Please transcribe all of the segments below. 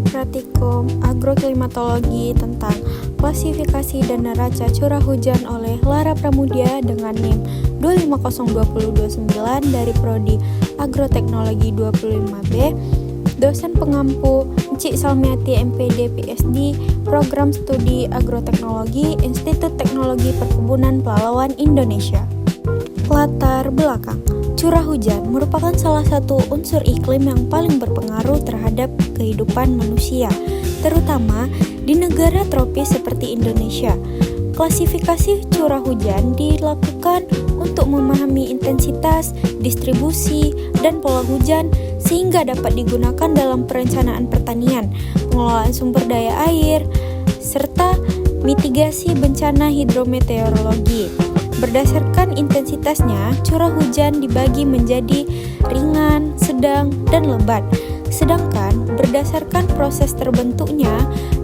Praktikum agroklimatologi tentang klasifikasi dan neraca curah hujan oleh Lara Pramudia dengan NIM 250229 dari Prodi Agroteknologi 25B, dosen pengampu Cik Salmiati MPD PhD, Program Studi Agroteknologi, Institut Teknologi Perkebunan Pelalawan Indonesia. Latar belakang. Curah hujan merupakan salah satu unsur iklim yang paling berpengaruh terhadap kehidupan manusia, terutama di negara tropis seperti Indonesia. Klasifikasi curah hujan dilakukan untuk memahami intensitas, distribusi, dan pola hujan sehingga dapat digunakan dalam perencanaan pertanian, pengelolaan sumber daya air, serta mitigasi bencana hidrometeorologi. Berdasarkan intensitasnya, curah hujan dibagi menjadi ringan, sedang, dan lebat. Sedangkan berdasarkan proses terbentuknya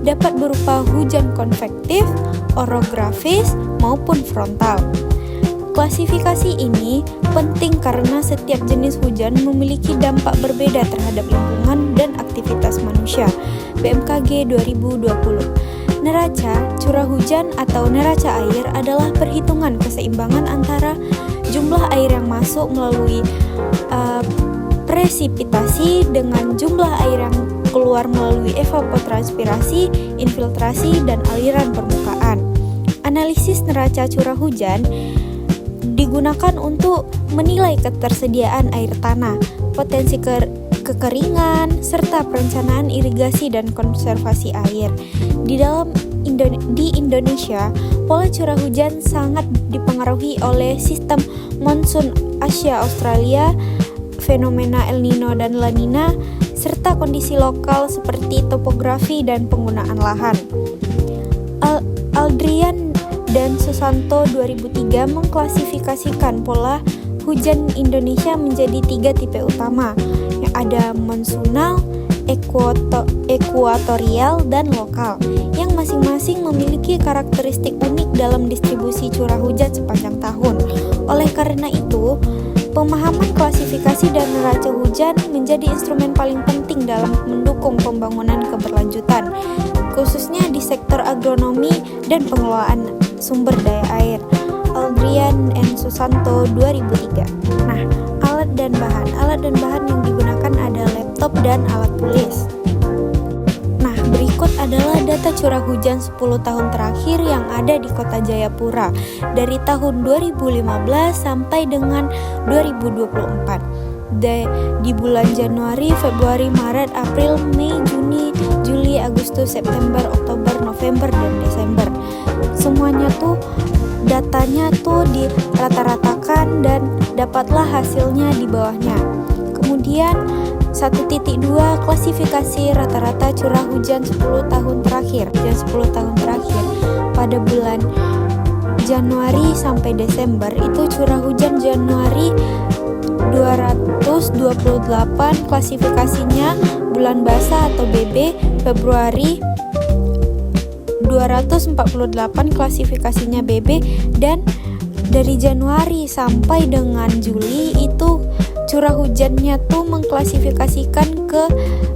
dapat berupa hujan konvektif, orografis, maupun frontal. Klasifikasi ini penting karena setiap jenis hujan memiliki dampak berbeda terhadap lingkungan dan aktivitas manusia. BMKG 2020. Neraca curah hujan atau neraca air adalah perhitungan keseimbangan antara jumlah air yang masuk melalui presipitasi dengan jumlah air yang keluar melalui evapotranspirasi, infiltrasi, dan aliran permukaan. Analisis neraca curah hujan digunakan untuk menilai ketersediaan air tanah, potensi kekeringan, serta perencanaan irigasi dan konservasi air. Di Indonesia, pola curah hujan sangat dipengaruhi oleh sistem monsun Asia-Australia, fenomena El Nino dan La Nina, serta kondisi lokal seperti topografi dan penggunaan lahan. Aldrian dan Susanto 2003 mengklasifikasikan pola hujan Indonesia menjadi 3 tipe utama, yang ada monsunal, ekuatorial, dan lokal, yang masing-masing memiliki karakteristik unik dalam distribusi curah hujan sepanjang tahun. Oleh karena itu, pemahaman klasifikasi dan neraca hujan menjadi instrumen paling penting dalam mendukung pembangunan keberlanjutan, khususnya di sektor agronomi dan pengelolaan sumber daya air. Aldrian and Susanto 2003. Nah, alat dan bahan yang digunakan adalah laptop dan alat tulis. Nah, berikut adalah data curah hujan 10 tahun terakhir yang ada di Kota Jayapura dari tahun 2015 sampai dengan 2024. Di bulan Januari, Februari, Maret, April, Mei, Juni, Juli, Agustus, September, Oktober, November, dan Desember. Semuanya tuh datanya tuh dirata-ratakan dan dapatlah hasilnya di bawahnya. Kemudian 1.2 klasifikasi rata-rata curah hujan 10 tahun terakhir. Pada bulan Januari sampai Desember itu curah hujan Januari 228 klasifikasinya bulan basah atau BB, Februari 248 klasifikasinya BB, dan dari Januari sampai dengan Juli itu curah hujannya tuh mengklasifikasikan ke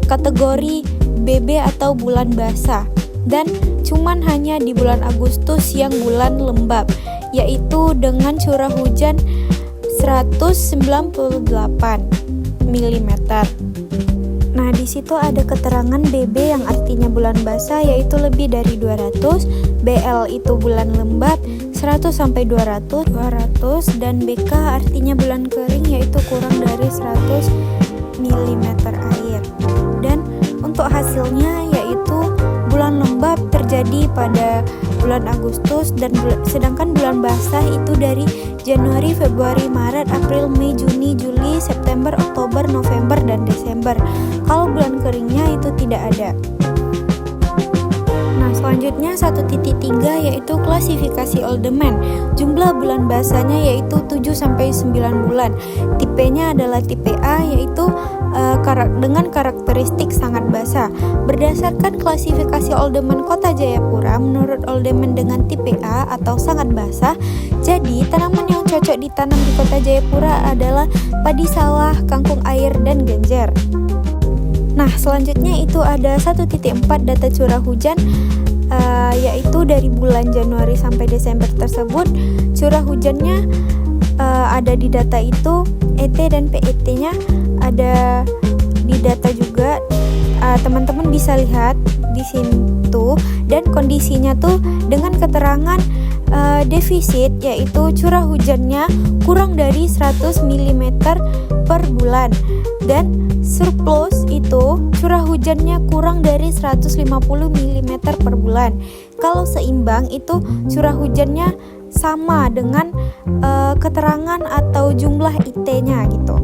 kategori BB atau bulan basah, dan cuman hanya di bulan Agustus yang bulan lembab, yaitu dengan curah hujan 198 mm. Nah, di situ ada keterangan BB yang artinya bulan basah yaitu lebih dari 200, BL itu bulan lembab 100 sampai 200, dan BK artinya bulan kering yaitu kurang dari 100 mm air. Dan untuk hasilnya yaitu bulan lembab terjadi pada bulan Agustus, dan sedangkan bulan basah itu dari Januari, Februari, Maret, April, Mei, Juni, Juli, September, Oktober, November, dan Desember. Kalau bulan keringnya itu tidak ada. Nah, selanjutnya 1.3 yaitu klasifikasi Oldeman. Jumlah bulan basahnya yaitu 7-9 bulan. Tipenya adalah tipe A yaitu dengan karakteristik sangat basah. Berdasarkan klasifikasi Oldeman Kota Jayapura, menurut Oldeman dengan tipe A atau sangat basah, jadi tanaman yang cocok ditanam di Kota Jayapura adalah padi sawah, kangkung air, dan genjer. Nah, selanjutnya itu ada 1.4 data curah hujan, yaitu dari bulan Januari sampai Desember tersebut curah hujannya ada di data itu, ET dan PET-nya ada di data juga. Teman-teman bisa lihat di situ, dan kondisinya tuh dengan keterangan defisit, yaitu curah hujannya kurang dari 100 mm per bulan, dan surplus itu curah hujannya kurang dari 150 mm per bulan. Kalau seimbang itu curah hujannya sama dengan keterangan atau jumlah IT-nya gitu.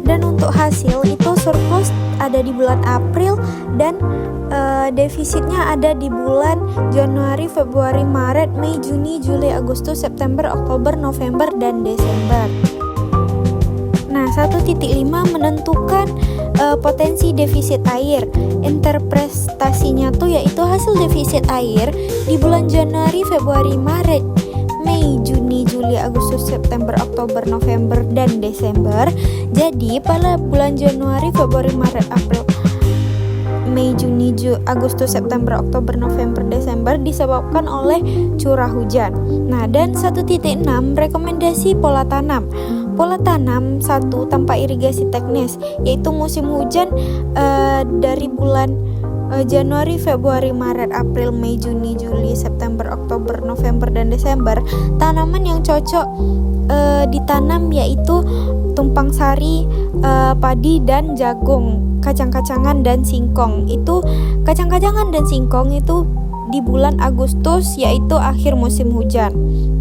Dan untuk hasil itu surplus ada di bulan April, dan defisitnya ada di bulan Januari, Februari, Maret, Mei, Juni, Juli, Agustus, September, Oktober, November, dan Desember. Nah, 1.5 menentukan potensi defisit air. Interpretasinya tuh yaitu hasil defisit air di bulan Januari, Februari, Maret, Mei, Juni, Juli, Agustus, September, Oktober, November, dan Desember. Jadi pada bulan Januari, Februari, Maret, April, Mei, Juni, Agustus, September, Oktober, November, Desember disebabkan oleh curah hujan. Nah, dan 1.6 rekomendasi pola tanam. Pola tanam 1 tanpa irigasi teknis, yaitu musim hujan dari bulan Januari, Februari, Maret, April, Mei, Juni, Juli, September, Oktober, November, dan Desember. Tanaman yang cocok ditanam yaitu tumpang sari, padi, dan jagung, kacang-kacangan, dan singkong. Itu kacang-kacangan dan singkong itu di bulan Agustus, yaitu akhir musim hujan.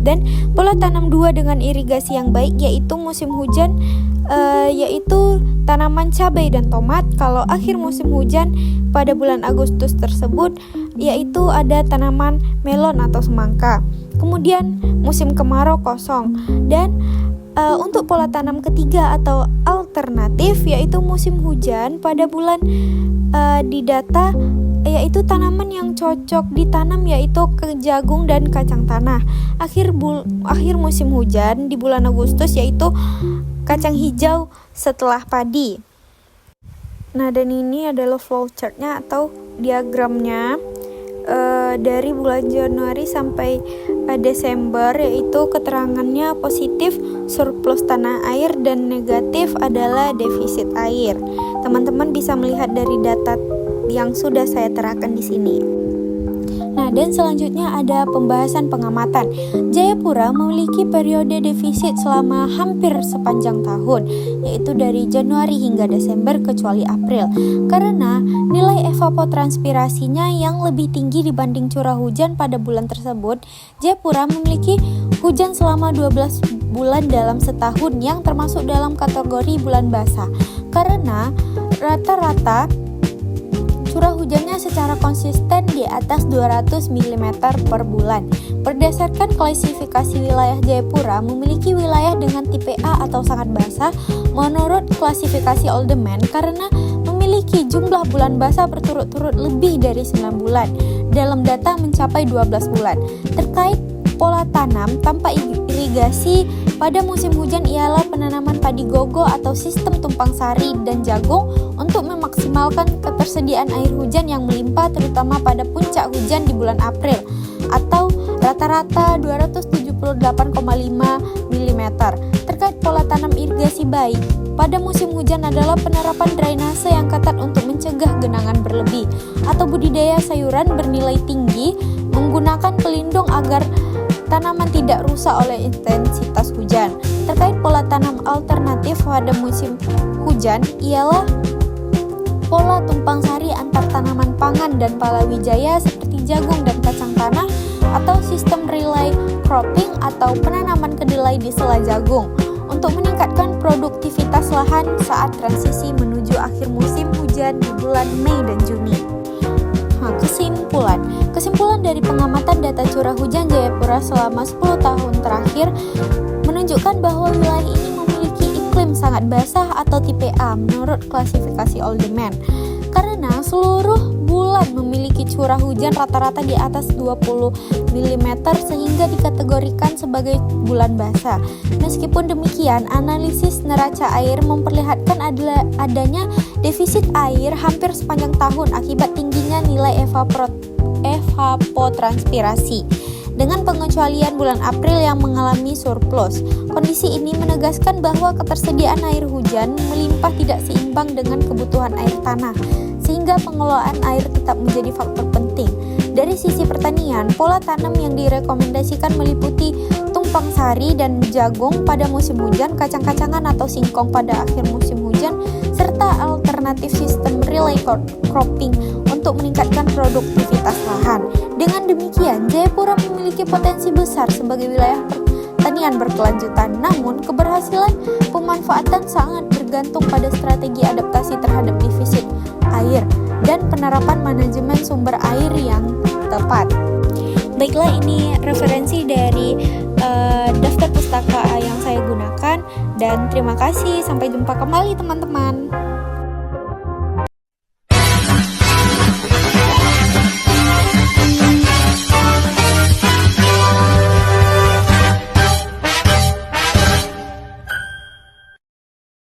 Dan pola tanam 2 dengan irigasi yang baik yaitu musim hujan, yaitu tanaman cabai dan tomat. Kalau akhir musim hujan pada bulan Agustus tersebut yaitu ada tanaman melon atau semangka. Kemudian musim kemarau kosong. Dan untuk pola tanam ketiga atau alternatif yaitu musim hujan pada bulan di data yaitu tanaman yang cocok ditanam yaitu jagung dan kacang tanah. Akhir musim hujan di bulan Agustus yaitu kacang hijau setelah padi. Nah, dan ini adalah flowchartnya atau diagramnya dari bulan Januari sampai Desember, yaitu keterangannya positif surplus tanah air dan negatif adalah defisit air. Teman-teman bisa melihat dari data yang sudah saya terangkan di sini. Nah, dan selanjutnya ada pembahasan pengamatan. Jayapura memiliki periode defisit selama hampir sepanjang tahun, yaitu dari Januari hingga Desember kecuali April. Karena nilai evapotranspirasinya yang lebih tinggi dibanding curah hujan pada bulan tersebut, Jayapura memiliki hujan selama 12 bulan dalam setahun yang termasuk dalam kategori bulan basah. Karena rata-rata curah hujannya secara konsisten di atas 200 mm per bulan. Berdasarkan klasifikasi wilayah Jayapura memiliki wilayah dengan tipe A atau sangat basah menurut klasifikasi Oldman karena memiliki jumlah bulan basah berturut-turut lebih dari 9 bulan. Dalam data mencapai 12 bulan. Terkait pola tanam tanpa irigasi pada musim hujan ialah penanaman padi gogo atau sistem tumpang sari dan jagung untuk memaksimalkan ketersediaan air hujan yang melimpah terutama pada puncak hujan di bulan April atau rata-rata 278,5 mm. Terkait pola tanam irigasi baik pada musim hujan adalah penerapan drainase yang ketat untuk mencegah genangan berlebih atau budidaya sayuran bernilai tinggi menggunakan pelindung agar tanaman tidak rusak oleh intensitas hujan. Terkait pola tanam alternatif pada musim hujan ialah pola tumpang sari antar tanaman pangan dan palawijaya seperti jagung dan kacang tanah atau sistem relay cropping atau penanaman kedelai di sela jagung untuk meningkatkan produktivitas lahan saat transisi menuju akhir musim hujan di bulan Mei dan Juni. Kesimpulan dari pengamatan data curah hujan Jayapura selama 10 tahun terakhir menunjukkan bahwa wilayah ini memiliki iklim sangat basah atau tipe A menurut klasifikasi Oldman. Karena seluruh bulan kebetulan memiliki curah hujan rata-rata di atas 20 mm sehingga dikategorikan sebagai bulan basah. Meskipun demikian, analisis neraca air memperlihatkan adanya defisit air hampir sepanjang tahun akibat tingginya nilai evapotranspirasi, dengan pengecualian bulan April yang mengalami surplus. Kondisi ini menegaskan bahwa ketersediaan air hujan melimpah tidak seimbang dengan kebutuhan air tanah, sehingga pengelolaan air tetap menjadi faktor penting. Dari sisi pertanian, pola tanam yang direkomendasikan meliputi tumpang sari dan jagung pada musim hujan, kacang-kacangan atau singkong pada akhir musim hujan, serta alternatif sistem relay cropping untuk meningkatkan produktivitas lahan. Dengan demikian, Jayapura memiliki potensi besar sebagai wilayah pertanian berkelanjutan. Namun, keberhasilan pemanfaatan sangat bergantung pada strategi adaptasi terhadap defisit air dan penerapan manajemen sumber air yang tepat. Baiklah, ini referensi dari daftar pustaka yang saya gunakan, dan terima kasih. Sampai jumpa kembali teman-teman.